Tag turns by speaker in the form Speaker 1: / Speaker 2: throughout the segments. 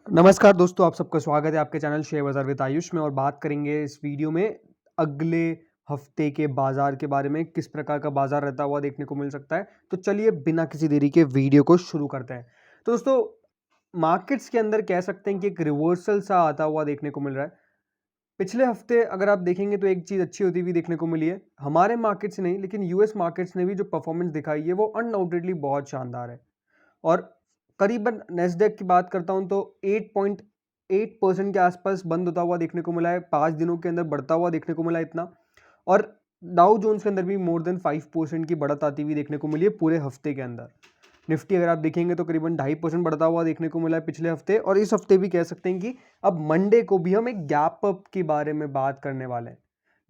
Speaker 1: नमस्कार दोस्तों, आप सबका स्वागत है आपके चैनल शेयर बाज़ार विद आयुष में। और बात करेंगे इस वीडियो में अगले हफ्ते के बाज़ार के बारे में, किस प्रकार का बाज़ार रहता हुआ देखने को मिल सकता है। तो चलिए बिना किसी देरी के वीडियो को शुरू करते हैं। तो दोस्तों, मार्केट्स के अंदर कह सकते हैं कि एक रिवर्सल सा आता हुआ देखने को मिल रहा है। पिछले हफ्ते अगर आप देखेंगे तो एक चीज़ अच्छी होती हुई देखने को मिली है। हमारे मार्केट्स नहीं, लेकिन यूएस मार्केट्स ने भी जो परफॉर्मेंस दिखाई है वो अनडाउटेडली बहुत शानदार है। और करीबन नैस्डैक की बात करता हूं तो 8.8% के आसपास बंद होता हुआ देखने को मिला है। 5 दिनों के अंदर बढ़ता हुआ देखने को मिला इतना। और डाउ जोन्स के अंदर भी मोर देन 5% की बढ़त आती हुई देखने को मिली है पूरे हफ्ते के अंदर। निफ्टी अगर आप देखेंगे तो करीबन 2.5% बढ़ता हुआ देखने को मिला है पिछले हफ्ते। और इस हफ्ते भी कह सकते हैं कि अब मंडे को भी हम एक गैप अप के बारे में बात करने वाले हैं।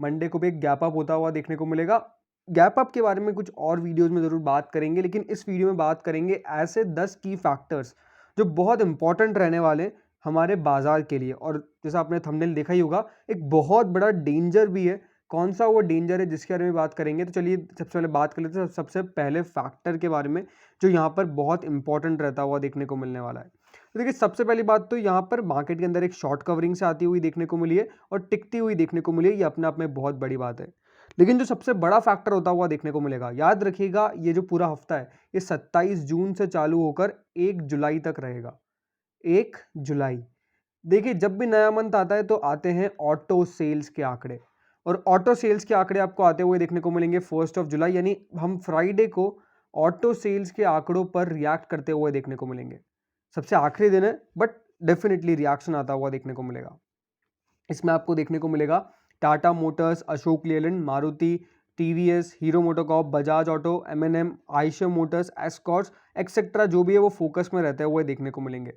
Speaker 1: मंडे को भी एक गैप अप होता हुआ देखने को मिलेगा। गैप अप के बारे में कुछ और वीडियोस में ज़रूर बात करेंगे, लेकिन इस वीडियो में बात करेंगे ऐसे 10 की फैक्टर्स जो बहुत इंपॉर्टेंट रहने वाले हमारे बाजार के लिए। और जैसा आपने थंबनेल देखा ही होगा, एक बहुत बड़ा डेंजर भी है। कौन सा वो डेंजर है जिसके बारे में बात करेंगे, तो चलिए सबसे पहले बात कर लेते हैं सबसे पहले फैक्टर के बारे में जो यहाँ पर बहुत इंपॉर्टेंट रहता हुआ देखने को मिलने वाला है। तो देखिए, सबसे पहली बात तो यहाँ पर मार्केट के अंदर एक शॉर्ट कवरिंग से आती हुई देखने को मिली है और टिकती हुई देखने को मिली है। ये अपने आप में बहुत बड़ी बात है। लेकिन जो सबसे बड़ा फैक्टर होता हुआ देखने को मिलेगा, याद रखिएगा, ये जो पूरा हफ्ता है ये 27 जून से चालू होकर 1 जुलाई तक रहेगा। 1 जुलाई। देखिए, जब भी नया मंथ आता है तो आते हैं ऑटो सेल्स के आंकड़े। और ऑटो सेल्स के आंकड़े आपको आते हुए देखने को मिलेंगे 1 जुलाई, यानी हम फ्राइडे को ऑटो सेल्स के आंकड़ों पर रिएक्ट करते हुए देखने को मिलेंगे। सबसे आखिरी दिन है, बट डेफिनेटली रिएक्शन आता हुआ देखने को मिलेगा। इसमें आपको देखने को मिलेगा Tata Motors, Ashok Leyland, Maruti, TVS, Hero MotoCorp, Bajaj Auto, MNM, Eicher Motors, Escorts etcetera जो भी है वो फोकस में रहते हुए देखने को मिलेंगे।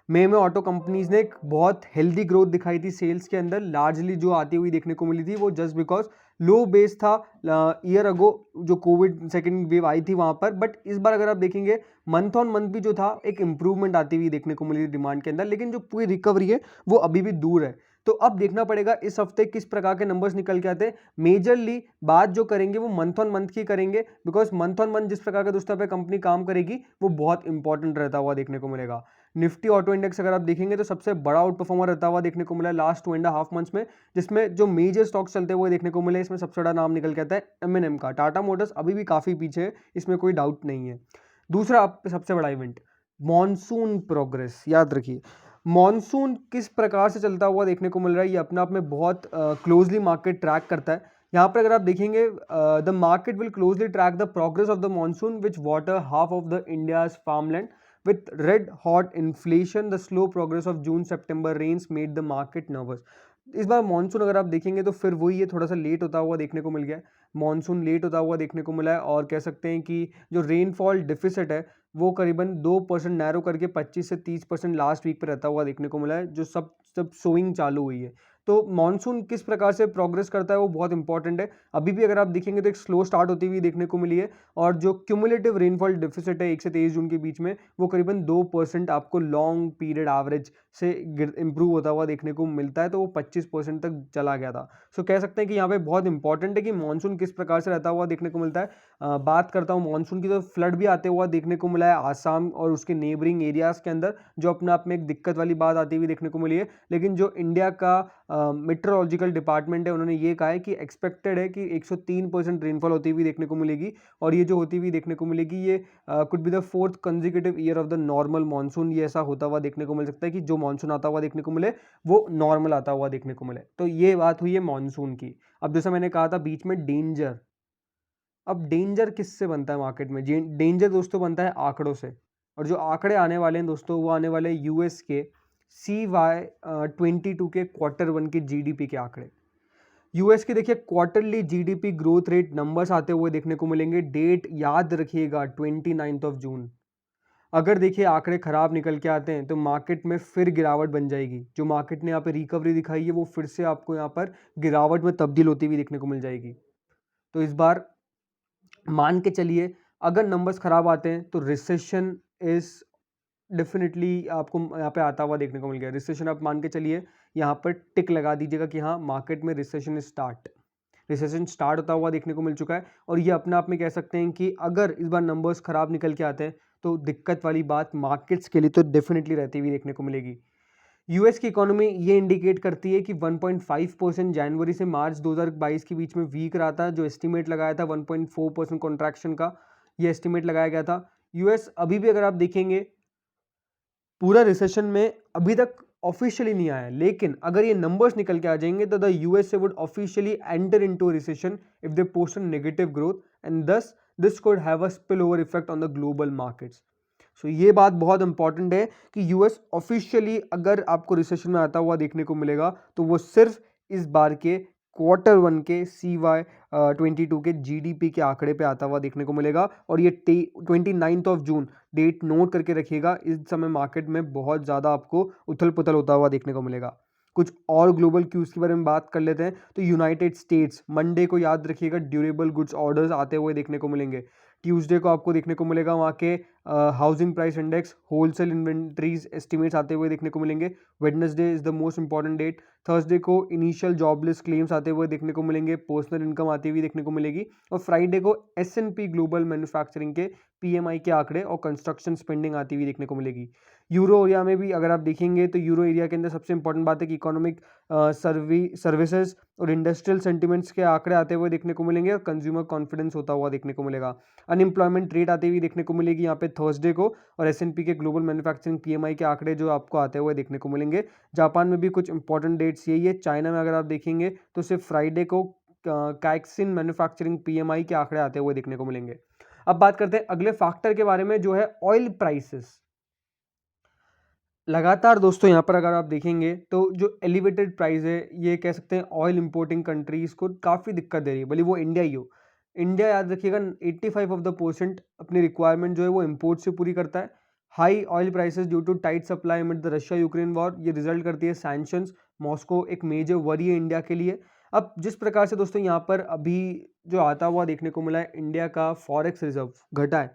Speaker 1: मई में ऑटो कंपनीज ने एक बहुत हेल्दी ग्रोथ दिखाई थी सेल्स के अंदर। लार्जली जो आती हुई देखने को मिली थी वो जस्ट बिकॉज लो बेस था ईयर अगो, जो कोविड सेकेंड वेव आई थी वहां पर। बट इस बार अगर आप देखेंगे, मंथ ऑन मंथ भी जो था एक इंप्रूवमेंट आती हुई देखने को मिली थी डिमांड के अंदर, लेकिन जो पूरी रिकवरी है वो अभी भी दूर है। तो अब देखना पड़ेगा इस हफ्ते किस प्रकार के नंबर्स निकल के आते हैं। मेजरली बात जो करेंगे वो मंथ ऑन मंथ की करेंगे, बिकॉज मंथ ऑन मंथ जिस प्रकार का दोस्तों पे कंपनी काम करेगी वो बहुत इंपॉर्टेंट रहता हुआ देखने को मिलेगा। निफ्टी ऑटो इंडेक्स अगर आप देखेंगे तो सबसे बड़ा आउट परफॉर्मर रहता हुआ देखने को मिला लास्ट 2.5 मंथ्स में, जिसमें जो मेजर स्टॉक्स चलते हुए देखने को मिले, इसमें सबसे बड़ा नाम निकल के आता है एमएनएम का। टाटा मोटर्स अभी भी काफी पीछे है, इसमें कोई डाउट नहीं है। दूसरा सबसे बड़ा इवेंट, मॉनसून प्रोग्रेस। याद रखिए, मॉनसून किस प्रकार से चलता हुआ देखने को मिल रहा है, ये अपने आप में बहुत क्लोजली मार्केट ट्रैक करता है। यहाँ पर अगर आप देखेंगे, the market will closely track the progress of the monsoon which water half of the India's farmland with red hot inflation, the slow progress of June September rains made the market nervous। इस बार monsoon अगर आप देखेंगे तो फिर वही ये थोड़ा सा लेट होता हुआ देखने को मिल गया है। मानसून लेट होता हुआ देखने को मिला है और कह सकते हैं कि जो रेनफॉल डिफिसिट है वो करीबन 2% नैरो करके 25 से 30% लास्ट वीक पे रहता हुआ देखने को मिला है, जो सब सब सोइंग चालू हुई है। तो मानसून किस प्रकार से प्रोग्रेस करता है वो बहुत इंपॉर्टेंट है। अभी भी अगर आप देखेंगे तो एक स्लो स्टार्ट होती हुई देखने को मिली है। और जो क्यूमुलेटिव रेनफॉल डिफिसिट है 1 से 23 जून के बीच में, वो करीबन 2% आपको लॉन्ग पीरियड एवरेज से इंप्रूव होता हुआ देखने को मिलता है। तो वो 25% तक चला गया था। सो कह सकते हैं कि यहाँ पे बहुत इंपॉर्टेंट है कि मानसून किस प्रकार से रहता हुआ देखने को मिलता है। बात करता हूँ मानसून की, तो फ्लड भी आते हुआ देखने को मिला है आसाम और उसके नेबरिंग एरियाज के अंदर, जो अपने आप में एक दिक्कत वाली बात आती हुई देखने को मिली है। लेकिन जो इंडिया का मेट्रोलॉजिकल डिपार्टमेंट है, उन्होंने ये कहा है कि एक्सपेक्टेड है कि 103% रेनफॉल होती हुई देखने को मिलेगी। और ये जो होती हुई देखने को मिलेगी ये could be the 4th consecutive year of the normal monsoon. ये ऐसा होता हुआ देखने को मिल सकता है कि जो मानसून आता हुआ देखने को मिले वो नॉर्मल आता हुआ देखने को मिले। तो ये बात हुई है मानसून की। अब जैसा मैंने कहा था बीच में डेंजर, अब डेंजर किससे बनता है मार्केट में? डेंजर दोस्तों बनता है आंकड़ों से। और जो आंकड़े आने वाले हैं दोस्तों, वो आने वाले यूएस के CY 22 के Q1 के जीडीपी के आंकड़े। यूएस के देखिए quarterly GDP growth rate numbers आते हुए देखने को मिलेंगे। डेट याद रखिएगा 29 जून। अगर देखिए आंकड़े खराब निकल के आते हैं तो मार्केट में फिर गिरावट बन जाएगी। जो मार्केट ने यहाँ पे रिकवरी दिखाई है वो फिर से आपको यहाँ पर गिरावट में तब्दील होती हुई देखने को मिल जाएगी। तो इस बार मान के चलिए, अगर नंबर्स खराब आते हैं तो रिसेशन इज डेफिनेटली आपको यहाँ पे आता हुआ देखने को मिल गया। रिसेशन आप मान के चलिए, यहाँ पर टिक लगा दीजिएगा कि हाँ, मार्केट में रिसेशन स्टार्ट, रिसेशन स्टार्ट होता हुआ देखने को मिल चुका है। और ये अपने आप में कह सकते हैं कि अगर इस बार नंबर्स खराब निकल के आते हैं तो दिक्कत वाली बात मार्केट्स के लिए तो डेफिनेटली रहती हुई देखने को मिलेगी। यूएस की इकोनॉमी ये इंडिकेट करती है कि 1.5% जनवरी से मार्च 2022 के बीच में वीक रहा था, जो एस्टिमेट लगाया था 1.4% कॉन्ट्रैक्शन का, ये एस्टिमेट लगाया गया था। यूएस अभी भी अगर आप देखेंगे पूरा रिसेशन में अभी तक ऑफिशियली नहीं आया, लेकिन अगर ये नंबर्स निकल के आ जाएंगे तो the USA would officially enter into recession if they post a negative growth and thus this could have a spill over effect on the global markets. सो ये बात बहुत इंपॉर्टेंट है कि यूएस ऑफिशियली अगर आपको रिसेशन में आता हुआ देखने को मिलेगा तो वो सिर्फ इस बार के Q1 के CY 22 के जीडीपी के आंकड़े पे आता हुआ देखने को मिलेगा। और ये 29 जून डेट नोट करके रखिएगा, इस समय मार्केट में बहुत ज़्यादा आपको उथल पुथल होता हुआ देखने को मिलेगा। कुछ और ग्लोबल क्यूज के बारे में बात कर लेते हैं। तो यूनाइटेड स्टेट्स मंडे को याद रखिएगा ड्यूरेबल गुड्स ऑर्डर्स आते हुए देखने को मिलेंगे। ट्यूसडे को आपको देखने को मिलेगा वहाँ के housing price index, wholesale inventories estimates आते हुए देखने को मिलेंगे। Wednesday is the most important date. Thursday को इनिशियल जॉबलेस क्लेम्स आते हुए देखने को मिलेंगे, पर्सनल इनकम आती हुई देखने को मिलेगी। और फ्राइडे को S&P ग्लोबल मैन्युफैक्चरिंग के PMI के आंकड़े और कंस्ट्रक्शन स्पेंडिंग आती हुई देखने को मिलेगी। यूरो एरिया में भी अगर आप देखेंगे तो यूरो एरिया के अंदर सबसे इंपॉर्टेंट बात है कि इकोनॉमिक सर्विसेज और इंडस्ट्रियल सेंटिमेंट्स के आंकड़े आते हुए देखने को मिलेंगे और कंज्यूमर कॉन्फिडेंस होता हुआ देखने को मिलेगा। अनएम्प्लॉयमेंट रेट आती हुई देखने को मिलेगी यहाँ पे थर्सडे को, और S&P के ग्लोबल मैन्युफैक्चरिंग PMI के आंकड़े जो आपको आते हुए देखने को मिलेंगे। जापान में भी कुछ इंपॉर्टेंट डेट्स यही है। चाइना में अगर आप देखेंगे तो सिर्फ फ्राइडे को कैक्सिन मैन्युफैक्चरिंग PMI के आंकड़े आते हुए देखने को मिलेंगे। अब बात करते हैं अगले फैक्टर के बारे में, जो है ऑयल प्राइसेस। लगातार दोस्तों यहाँ पर अगर आप देखेंगे तो जो एलिवेटेड प्राइस है, ये कह सकते हैं ऑयल इंपोर्टिंग कंट्रीज को काफ़ी दिक्कत दे रही है, भले वो इंडिया ही हो। इंडिया याद रखिएगा 85% अपनी रिक्वायरमेंट जो है वो इंपोर्ट से पूरी करता है। High oil prices due to tight supply mid the Russia Ukraine war, ये रिजल्ट करती है सैंक्शंस। मॉस्को एक मेजर वरी है इंडिया के लिए। अब जिस प्रकार से दोस्तों यहाँ पर अभी जो आता हुआ देखने को मिला है, इंडिया का फॉरेक्स रिजर्व घटा है,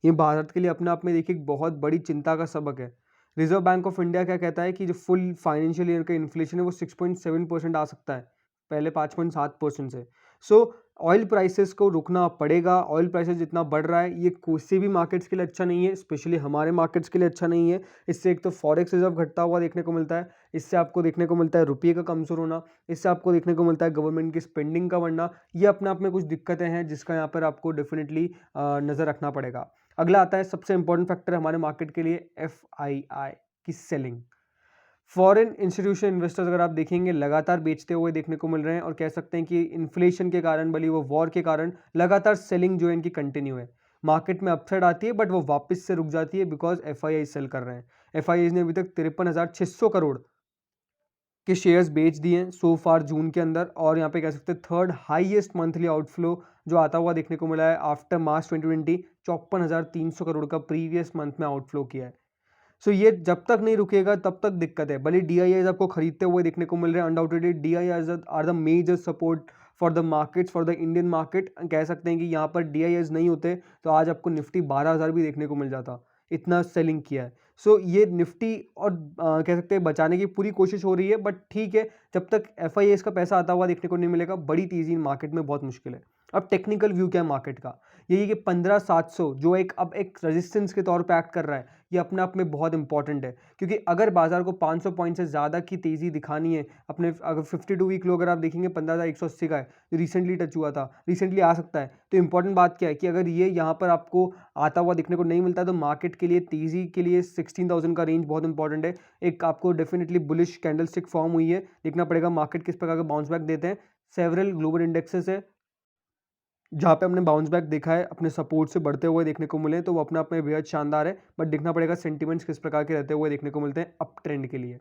Speaker 1: ये भारत के लिए अपने आप में देखिए एक बहुत बड़ी चिंता का सबक है। रिजर्व बैंक ऑफ इंडिया क्या कहता है कि जो फुल फाइनेंशियल ईयर का इन्फ्लेशन है वो 6.7% आ सकता है, पहले 5.7% से। सो ऑयल प्राइसेस को रुकना पड़ेगा। ऑयल प्राइसेस जितना बढ़ रहा है ये किसी भी मार्केट्स के लिए अच्छा नहीं है, स्पेशली हमारे मार्केट्स के लिए अच्छा नहीं है। इससे एक तो फॉरेक्स रिजर्व घटता हुआ देखने को मिलता है, इससे आपको देखने को मिलता है रुपये का कमज़ोर होना, इससे आपको देखने को मिलता है गवर्नमेंट की स्पेंडिंग का बढ़ना। ये अपने आप में कुछ दिक्कतें हैं जिसका यहाँ पर आपको डेफिनेटली नज़र रखना पड़ेगा। अगला आता है सबसे इंपॉर्टेंट फैक्टर हमारे मार्केट के लिए, FII की सेलिंग। फॉरेन इंस्टीट्यूशन इन्वेस्टर्स अगर आप देखेंगे लगातार बेचते हुए देखने को मिल रहे हैं, और कह सकते हैं कि इन्फ्लेशन के कारण, भले वो वॉर के कारण, लगातार सेलिंग जो है इनकी कंटिन्यू है। मार्केट में अपसाइड आती है बट वो वापस से रुक जाती है बिकॉज FII सेल कर रहे हैं। FII ने अभी तक 53,600 करोड़ के शेयर्स बेच दिए हैं सो फार जून के अंदर, और यहाँ पे कह सकते हैं थर्ड हाईएस्ट मंथली आउटफ्लो जो आता हुआ देखने को मिला है आफ्टर मार्च 2020। 54,300 करोड़ का प्रीवियस मंथ में आउटफ्लो किया है। सो ये जब तक नहीं रुकेगा तब तक दिक्कत है। भले DIIs आपको खरीदते हुए देखने को मिल रहे हैं, undoubtedly DIIs are the major support for the markets, for the Indian market. कह सकते हैं कि यहाँ पर DIIs नहीं होते तो आज आपको निफ्टी 12,000 भी देखने को मिल जाता, इतना सेलिंग किया है। सो ये निफ्टी और कह सकते हैं बचाने की पूरी कोशिश हो रही है, बट ठीक है, जब तक FIIs का पैसा आता हुआ देखने को नहीं मिलेगा बड़ी तेजी मार्केट में बहुत मुश्किल है। अब टेक्निकल व्यू क्या है मार्केट का, यही कि 15,700 जो एक अब एक रेजिस्टेंस के तौर पे एक्ट कर रहा है, ये अपने आप में बहुत इंपॉर्टेंट है। क्योंकि अगर बाजार को 500 पॉइंट से ज़्यादा की तेज़ी दिखानी है, अपने अगर 52 वीक लो अगर आप देखेंगे 15,180 का है जो रिसेंटली टच हुआ था, रिसेंटली आ सकता है। तो इंपॉर्टेंट बात क्या है कि अगर ये यहाँ पर आपको आता हुआ देखने को नहीं मिलता तो मार्केट के लिए तेज़ी के लिए 16,000 का रेंज बहुत इंपॉर्टेंट है। एक आपको डेफिनेटली बुलिश कैंडलस्टिक फॉर्म हुई है, देखना पड़ेगा मार्केट किस प्रकार का बाउंस बैक देते हैं। सेवरल ग्लोबल इंडेक्सेस है जहाँ पे हमने बाउंस बैक देखा है, अपने सपोर्ट से बढ़ते हुए देखने को मिले, तो वो अपने आप में बेहद शानदार है। बट देखना पड़ेगा सेंटिमेंट्स किस प्रकार के रहते हुए देखने को मिलते हैं अप ट्रेंड के लिए।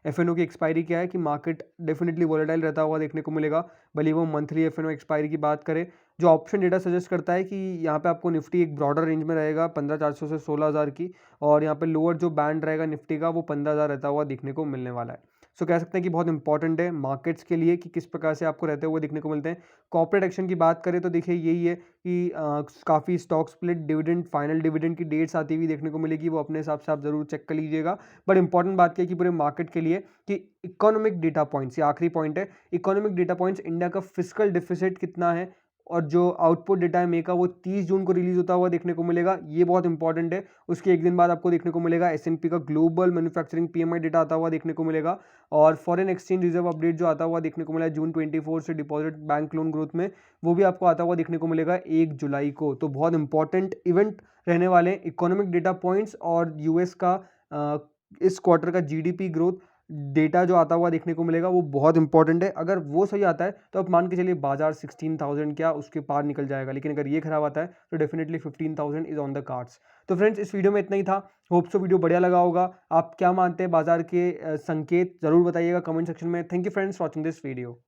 Speaker 1: FNO की एक्सपायरी क्या है कि मार्केट डेफिनेटली वोलेटाइल रहता हुआ देखने को मिलेगा, भले वो मंथली FNO एक्सपायरी की बात करें। जो ऑप्शन डेटा सजेस्ट करता है कि यहाँ पे आपको निफ्टी एक ब्रॉडर रेंज में रहेगा 15,400 से 16,000 की, और यहाँ पे लोअर जो बैंड रहेगा निफ्टी का वो 15,000 रहता हुआ देखने को मिलने वाला है। सो कह सकते हैं कि बहुत इंपॉर्टेंट है मार्केट्स के लिए कि किस प्रकार से आपको रहते हुए देखने को मिलते हैं। कॉर्पोरेट एक्शन की बात करें तो देखिए यही है कि काफ़ी stock split, dividend, final dividend की डेट्स आती हुई देखने को मिलेगी, वो अपने हिसाब से आप ज़रूर चेक कर लीजिएगा। बट इंपॉर्टेंट बात क्या है कि पूरे मार्केट के लिए कि इकोनॉमिक डेटा पॉइंट्स, ये आखिरी पॉइंट है, इकोनॉमिक डेटा पॉइंट्स, इंडिया का फिस्कल डिफिसिट कितना है और जो आउटपुट डेटा है मई का वो 30 जून को रिलीज होता हुआ देखने को मिलेगा, ये बहुत इंपॉर्टेंट है। उसके एक दिन बाद आपको देखने को मिलेगा S&P का ग्लोबल मैन्युफैक्चरिंग PMI डेटा आता हुआ देखने को मिलेगा, और फॉरेन एक्सचेंज रिजर्व अपडेट जो आता हुआ देखने को मिला जून 24 से डिपॉजिट बैंक लोन ग्रोथ में, वो भी आपको आता हुआ देखने को मिलेगा 1 जुलाई को। तो बहुत इंपॉर्टेंट इवेंट रहने वाले हैं। इकोनॉमिक डेटा पॉइंट्स और यूएस का इस क्वार्टर का GDP ग्रोथ डेटा जो आता हुआ देखने को मिलेगा वो बहुत इंपॉर्टेंट है। अगर वो सही आता है तो आप मान के चलिए बाजार 16,000 क्या उसके पार निकल जाएगा, लेकिन अगर ये खराब आता है तो definitely 15,000 is on the cards. तो फ्रेंड्स इस वीडियो में इतना ही था। होप सो वीडियो बढ़िया लगा होगा। आप क्या मानते हैं बाजार के संकेत जरूर बताइएगा कमेंट सेक्शन में। Thank you friends watching this video.